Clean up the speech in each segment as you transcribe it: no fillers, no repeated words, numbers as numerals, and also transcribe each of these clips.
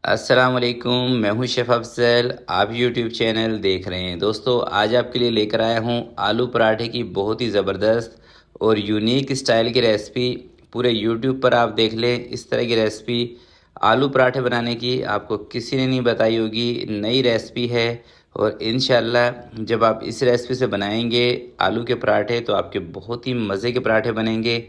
अस्सलाम वालेकुम, मैं हूं शेफ़ अफ़ज़ल। आप यूट्यूब चैनल देख रहे हैं। दोस्तों, आज आपके लिए लेकर आया हूं आलू पराठे की बहुत ही ज़बरदस्त और यूनिक स्टाइल की रेसिपी। पूरे यूट्यूब पर आप देख लें, इस तरह की रेसिपी आलू पराठे बनाने की आपको किसी ने नहीं बताई होगी। नई रेसिपी है और इंशाल्लाह जब आप इस रेसिपी से बनाएंगे आलू के पराठे तो आपके बहुत ही मज़े के पराठे बनेंगे।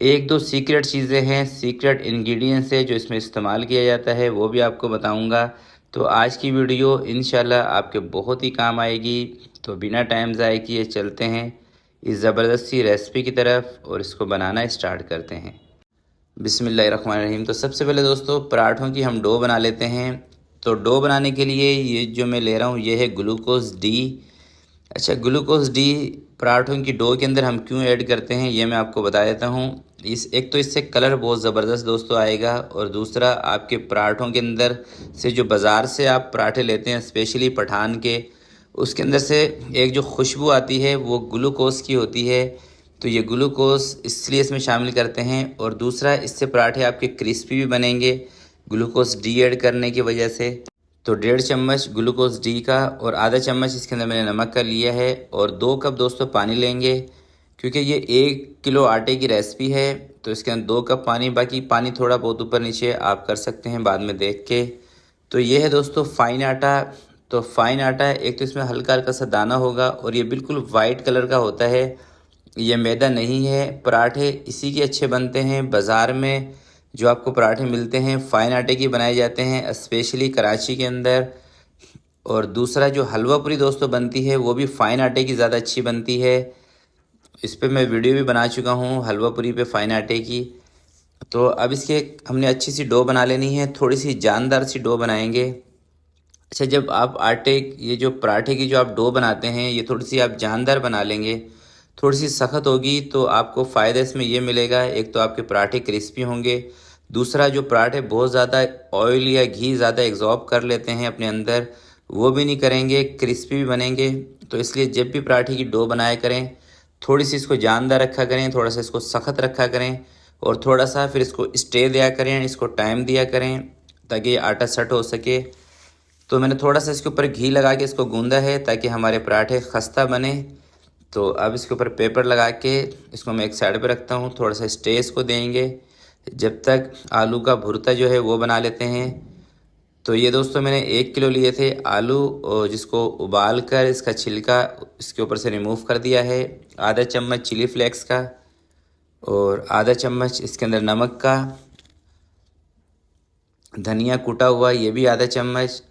एक दो सीक्रेट चीज़ें हैं, सीक्रेट इंग्रेडिएंट्स है जो इसमें इस्तेमाल किया जाता है, वो भी आपको बताऊंगा। तो आज की वीडियो इंशाल्लाह आपके बहुत ही काम आएगी। तो बिना टाइम ज़ाय किए चलते हैं इस ज़बरदस्त सी रेसिपी की तरफ और इसको बनाना स्टार्ट करते हैं। बिस्मिल्लाहिर्रहमानिर्रहीम। तो सबसे पहले दोस्तों पराठों की हम डो बना लेते हैं। तो डो बनाने के लिए ये जो मैं ले रहा हूँ ये है ग्लूकोज डी। अच्छा, ग्लूकोज डी पराठों की डो के अंदर हम क्यों ऐड करते हैं ये मैं आपको बता देता हूँ। इस एक तो इससे कलर बहुत ज़बरदस्त दोस्तों आएगा और दूसरा आपके पराठों के अंदर से जो बाज़ार से आप पराठे लेते हैं स्पेशली पठान के, उसके अंदर से एक जो खुशबू आती है वो ग्लूकोज की होती है। तो ये ग्लूकोज इसलिए इसमें शामिल करते हैं और दूसरा इससे पराठे आपके क्रिस्पी भी बनेंगे ग्लूकोज डी ऐड करने की वजह से। तो 1.5 चम्मच ग्लूकोज डी का और आधा चम्मच इसके अंदर मैंने नमक का लिया है और 2 कप दोस्तों पानी लेंगे। क्योंकि ये 1 किलो आटे की रेसिपी है तो इसके अंदर 2 कप पानी, बाकी पानी थोड़ा बहुत ऊपर नीचे आप कर सकते हैं बाद में देख के। तो ये है दोस्तों फ़ाइन आटा। तो फ़ाइन आटा है, एक तो इसमें हल्का हल्का सा दाना होगा और ये बिल्कुल वाइट कलर का होता है। ये मैदा नहीं है। पराठे इसी के अच्छे बनते हैं। बाज़ार में जो आपको पराठे मिलते हैं फ़ाइन आटे की बनाए जाते हैं स्पेशली कराची के अंदर। और दूसरा जो हलवा पूरी दोस्तों बनती है वो भी फ़ाइन आटे की ज़्यादा अच्छी बनती है। इस पे मैं वीडियो भी बना चुका हूँ हलवा पूरी पे फ़ाइन आटे की। तो अब इसके हमने अच्छी सी डो बना लेनी है, थोड़ी सी जानदार सी डो बनाएंगे। अच्छा, जब आप आटे ये जो पराठे की जो आप डो बनाते हैं ये थोड़ी सी आप जानदार बना लेंगे, थोड़ी सी सख्त होगी तो आपको फ़ायदा इसमें ये मिलेगा, एक तो आपके पराठे क्रिस्पी होंगे, दूसरा जो पराठे बहुत ज़्यादा ऑयल या घी ज़्यादा एग्जॉर्ब कर लेते हैं अपने अंदर वो भी नहीं करेंगे, क्रिस्पी भी बनेंगे। तो इसलिए जब भी पराठे की डो बनाया करें थोड़ी सी इसको जानदार रखा करें, थोड़ा सा इसको सख्त रखा करें और थोड़ा सा फिर इसको स्टे दिया करें, इसको टाइम दिया करें ताकि ये आटा सेट हो सके। तो मैंने थोड़ा सा इसके ऊपर घी लगा के इसको गूंदा है ताकि हमारे पराठे खस्ता बने। तो अब इसके ऊपर पेपर लगा के इसको मैं एक साइड पे रखता हूँ, थोड़ा सा स्टे इसको देंगे जब तक आलू का भुर्ता जो है वो बना लेते हैं। तो ये दोस्तों मैंने 1 किलो लिए थे आलू और जिसको उबाल कर इसका छिलका इसके ऊपर से रिमूव कर दिया है। आधा चम्मच चिली फ्लेक्स का और आधा चम्मच इसके अंदर नमक का, धनिया कूटा हुआ ये भी आधा चम्मच,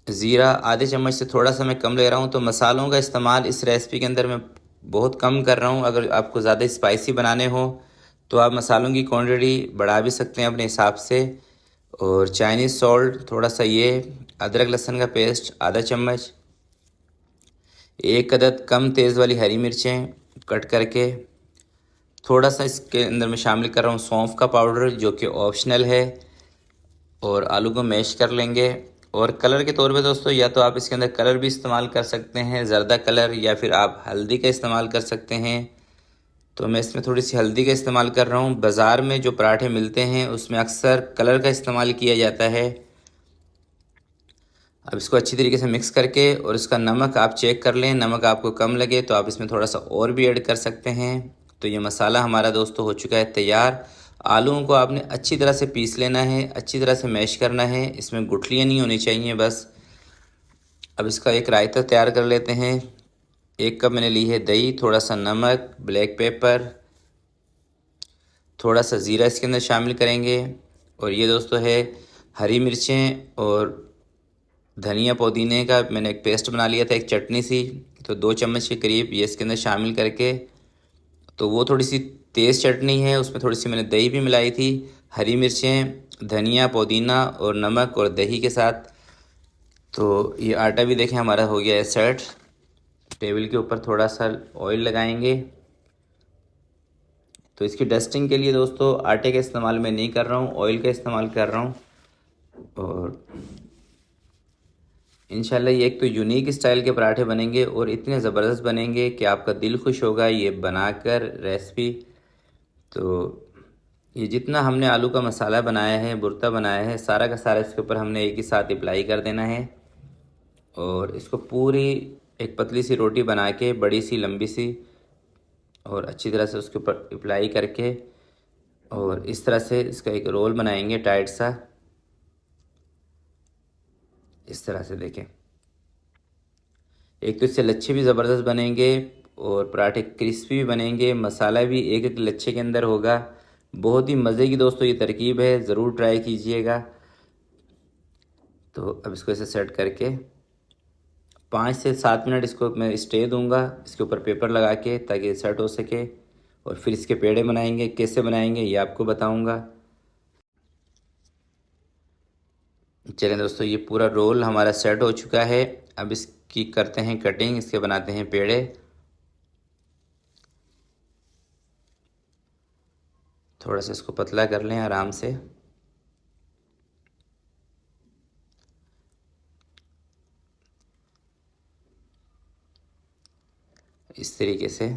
ज़ीरा आधे चम्मच से थोड़ा सा मैं कम ले रहा हूँ। तो मसालों का इस्तेमाल इस रेसिपी के अंदर मैं बहुत कम कर रहा हूँ। अगर आपको ज़्यादा स्पाइसी बनाने हो तो आप मसालों की क्वांटिटी बढ़ा भी सकते हैं अपने हिसाब से। और चाइनीज़ सॉल्ट थोड़ा सा, ये अदरक लहसुन का पेस्ट आधा चम्मच, एक अदद कम तेज़ वाली हरी मिर्चें कट करके, थोड़ा सा इसके अंदर मैं शामिल कर रहा हूँ सौंफ का पाउडर जो कि ऑप्शनल है और आलू को मैश कर लेंगे। और कलर के तौर पे दोस्तों या तो आप इसके अंदर कलर भी इस्तेमाल कर सकते हैं ज़रदा कलर, या फिर आप हल्दी का इस्तेमाल कर सकते हैं। तो मैं इसमें थोड़ी सी हल्दी का इस्तेमाल कर रहा हूँ। बाज़ार में जो पराठे मिलते हैं उसमें अक्सर कलर का इस्तेमाल किया जाता है। अब इसको अच्छी तरीके से मिक्स करके और इसका नमक आप चेक कर लें, नमक आपको कम लगे तो आप इसमें थोड़ा सा और भी ऐड कर सकते हैं। तो ये मसाला हमारा दोस्तों हो चुका है तैयार। आलूओं को आपने अच्छी तरह से पीस लेना है, अच्छी तरह से मैश करना है, इसमें गुठलियाँ नहीं होनी चाहिए बस। अब इसका एक रायता तैयार कर लेते हैं। 1 कप मैंने ली है दही, थोड़ा सा नमक, ब्लैक पेपर, थोड़ा सा ज़ीरा इसके अंदर शामिल करेंगे और ये दोस्तों है हरी मिर्चें और धनिया पुदीने का मैंने एक पेस्ट बना लिया था, एक चटनी सी। तो 2 चम्मच के करीब ये इसके अंदर शामिल करके, तो वो थोड़ी सी तेज़ चटनी है, उसमें थोड़ी सी मैंने दही भी मिलाई थी। हरी मिर्चें, धनिया पुदीना और नमक और दही के साथ। तो ये आटा भी देखें हमारा हो गया है सेट। टेबल के ऊपर थोड़ा सा ऑयल लगाएंगे। तो इसकी डस्टिंग के लिए दोस्तों आटे का इस्तेमाल मैं नहीं कर रहा हूँ, ऑयल का इस्तेमाल कर रहा हूँ। और इंशाल्लाह ये एक तो यूनिक स्टाइल के पराठे बनेंगे और इतने ज़बरदस्त बनेंगे कि आपका दिल खुश होगा ये बनाकर रेसिपी। तो ये जितना हमने आलू का मसाला बनाया है, बुर्ता बनाया है, सारा का सारा इसके ऊपर हमने एक ही साथ अप्लाई कर देना है। और इसको पूरी एक पतली सी रोटी बना के, बड़ी सी लंबी सी, और अच्छी तरह से उसके ऊपर अप्लाई करके, और इस तरह से इसका एक रोल बनाएंगे टाइट सा। इस तरह से देखें, एक तो इससे लच्छे भी ज़बरदस्त बनेंगे और पराठे क्रिस्पी भी बनेंगे, मसाला भी एक एक लच्छे के अंदर होगा। बहुत ही मज़े की दोस्तों ये तरकीब है, ज़रूर ट्राई कीजिएगा। तो अब इसको ऐसे सेट करके 5 से 7 मिनट इसको मैं स्टे दूंगा इसके ऊपर पेपर लगा के, ताकि सेट हो सके। और फिर इसके पेड़े बनाएंगे, कैसे बनाएंगे ये आपको बताऊंगा। चलें दोस्तों, ये पूरा रोल हमारा सेट हो चुका है। अब इसकी करते हैं कटिंग, इसके बनाते हैं पेड़े। थोड़ा सा इसको पतला कर लें आराम से। इस तरीके से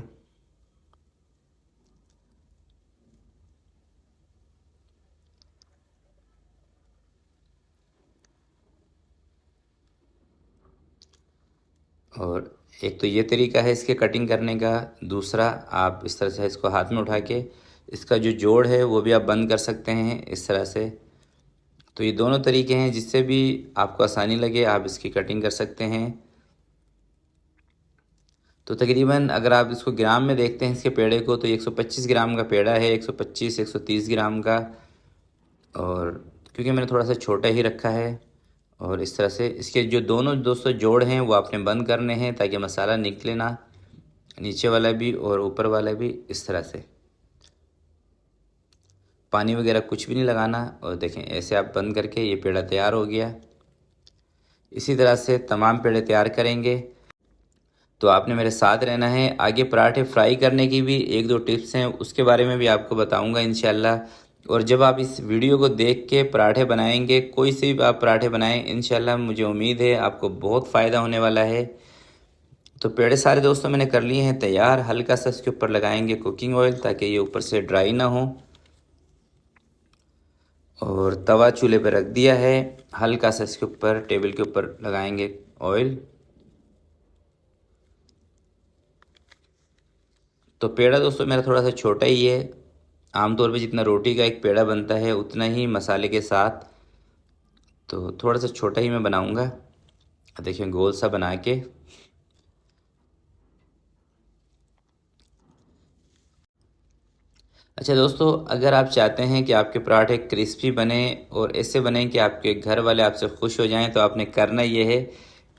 और एक तो ये तरीका है इसके कटिंग करने का। दूसरा, आप इस तरह से इसको हाथ में उठा के इसका जो जोड़ है वो भी आप बंद कर सकते हैं इस तरह से। तो ये दोनों तरीके हैं, जिससे भी आपको आसानी लगे आप इसकी कटिंग कर सकते हैं। तो तकरीबन अगर आप इसको ग्राम में देखते हैं इसके पेड़े को, तो 125 ग्राम का पेड़ा है, 125 130 ग्राम का। और क्योंकि मैंने थोड़ा सा छोटा ही रखा है। और इस तरह से इसके जो दोनों दोस्तों जोड़ हैं वो आपने बंद करने हैं, ताकि मसाला निकले ना, नीचे वाला भी और ऊपर वाला भी। इस तरह से पानी वगैरह कुछ भी नहीं लगाना। और देखें, ऐसे आप बंद करके ये पेड़ा तैयार हो गया। इसी तरह से तमाम पेड़े तैयार करेंगे। तो आपने मेरे साथ रहना है। आगे पराठे फ्राई करने की भी 1-2 टिप्स हैं, उसके बारे में भी आपको बताऊंगा इंशाल्लाह। और जब आप इस वीडियो को देख के पराठे बनाएंगे, कोई से भी आप पराठे बनाएं, इंशाल्लाह मुझे उम्मीद है आपको बहुत फ़ायदा होने वाला है। तो पेड़े सारे दोस्तों मैंने कर लिए हैं तैयार। हल्का सा इसके ऊपर लगाएंगे कुकिंग ऑयल, ताकि ये ऊपर से ड्राई ना हो। और तवा चूल्हे पर रख दिया है। हल्का सा इसके ऊपर टेबल के ऊपर लगाएंगे ऑयल। तो पेड़ा दोस्तों मेरा थोड़ा सा छोटा ही है। आमतौर पे जितना रोटी का एक पेड़ा बनता है उतना ही मसाले के साथ, तो थोड़ा सा छोटा ही मैं बनाऊंगा। देखिए, गोल सा बना के। अच्छा दोस्तों, अगर आप चाहते हैं कि आपके पराठे क्रिस्पी बने और ऐसे बने कि आपके घर वाले आपसे खुश हो जाएं, तो आपने करना ये है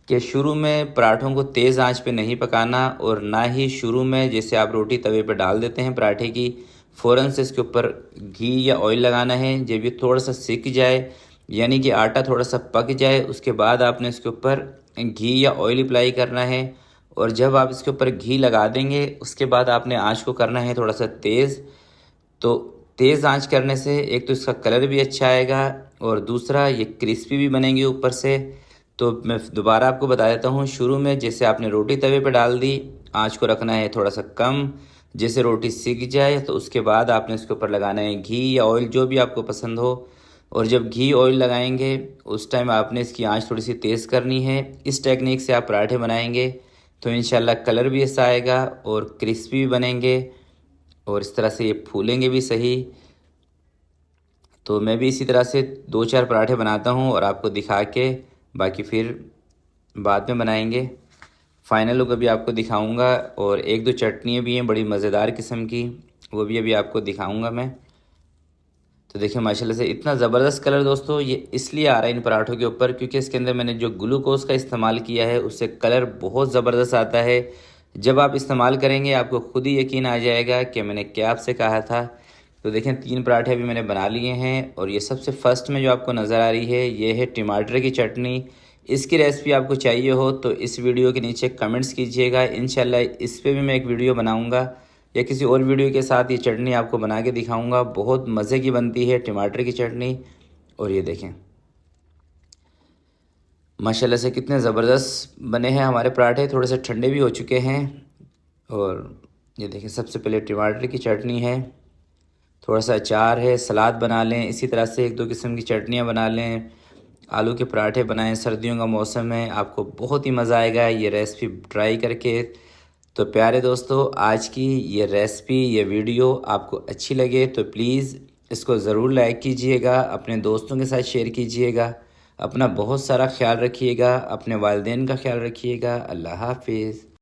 कि शुरू में पराठों को तेज़ आंच पे नहीं पकाना, और ना ही शुरू में जैसे आप रोटी तवे पे डाल देते हैं पराठे की, फ़ौरन से इसके ऊपर घी या ऑयल लगाना है। जब ये थोड़ा सा सिक जाए, यानी कि आटा थोड़ा सा पक जाए, उसके बाद आपने इसके ऊपर घी या ऑयल अप्लाई करना है। और जब आप इसके ऊपर घी लगा देंगे, उसके बाद आपने आँच को करना है थोड़ा सा तेज़। तो तेज़ आंच करने से एक तो इसका कलर भी अच्छा आएगा, और दूसरा ये क्रिस्पी भी बनेंगे ऊपर से। तो मैं दोबारा आपको बता देता हूँ, शुरू में जैसे आपने रोटी तवे पे डाल दी, आंच को रखना है थोड़ा सा कम। जैसे रोटी सिक जाए, तो उसके बाद आपने इसके ऊपर लगाना है घी या ऑयल, जो भी आपको पसंद हो। और जब घी ऑयल लगाएंगे, उस टाइम आपने इसकी आंच थोड़ी सी तेज़ करनी है। इस टेक्निक से आप पराठे बनाएंगे तो इंशाल्लाह कलर भी ऐसा आएगा और क्रिस्पी भी बनेंगे, और इस तरह से ये फूलेंगे भी सही। तो मैं भी इसी तरह से 2-4 पराठे बनाता हूँ और आपको दिखा के, बाकी फिर बाद में बनाएंगे। फाइनल लुक अभी आपको दिखाऊंगा। और 1-2 चटनियाँ भी हैं बड़ी मज़ेदार किस्म की, वो भी अभी आपको दिखाऊंगा मैं। तो देखिए माशाल्लाह से इतना ज़बरदस्त कलर दोस्तों ये इसलिए आ रहा है इन पराठों के ऊपर, क्योंकि इसके अंदर मैंने जो ग्लूकोज का इस्तेमाल किया है, उससे कलर बहुत ज़बरदस्त आता है। जब आप इस्तेमाल करेंगे आपको खुद ही यकीन आ जाएगा कि मैंने क्या आपसे कहा था। तो देखें, 3 पराठे अभी मैंने बना लिए हैं। और ये सबसे फर्स्ट में जो आपको नज़र आ रही है, ये है टमाटर की चटनी। इसकी रेसिपी आपको चाहिए हो तो इस वीडियो के नीचे कमेंट्स कीजिएगा। इंशाल्लाह इस पर भी मैं एक वीडियो बनाऊँगा, या किसी और वीडियो के साथ ये चटनी आपको बना के दिखाऊंगा। बहुत मज़े की बनती है टमाटर की चटनी। और ये देखें माशाल्लाह से कितने ज़बरदस्त बने हैं हमारे पराठे, थोड़े से ठंडे भी हो चुके हैं। और ये देखें, सबसे पहले टमाटर की चटनी है। थोड़ा सा अचार है, सलाद बना लें। इसी तरह से 1-2 किस्म की चटनियाँ बना लें, आलू के पराठे बनाएं। सर्दियों का मौसम है, आपको बहुत ही मज़ा आएगा ये रेसिपी ट्राई करके। तो प्यारे दोस्तों, आज की ये रेसिपी, ये वीडियो आपको अच्छी लगे तो प्लीज़ इसको ज़रूर लाइक कीजिएगा, अपने दोस्तों के साथ शेयर कीजिएगा। अपना बहुत सारा ख्याल रखिएगा, अपने वालिदैन का ख्याल रखिएगा। अल्लाह हाफिज़।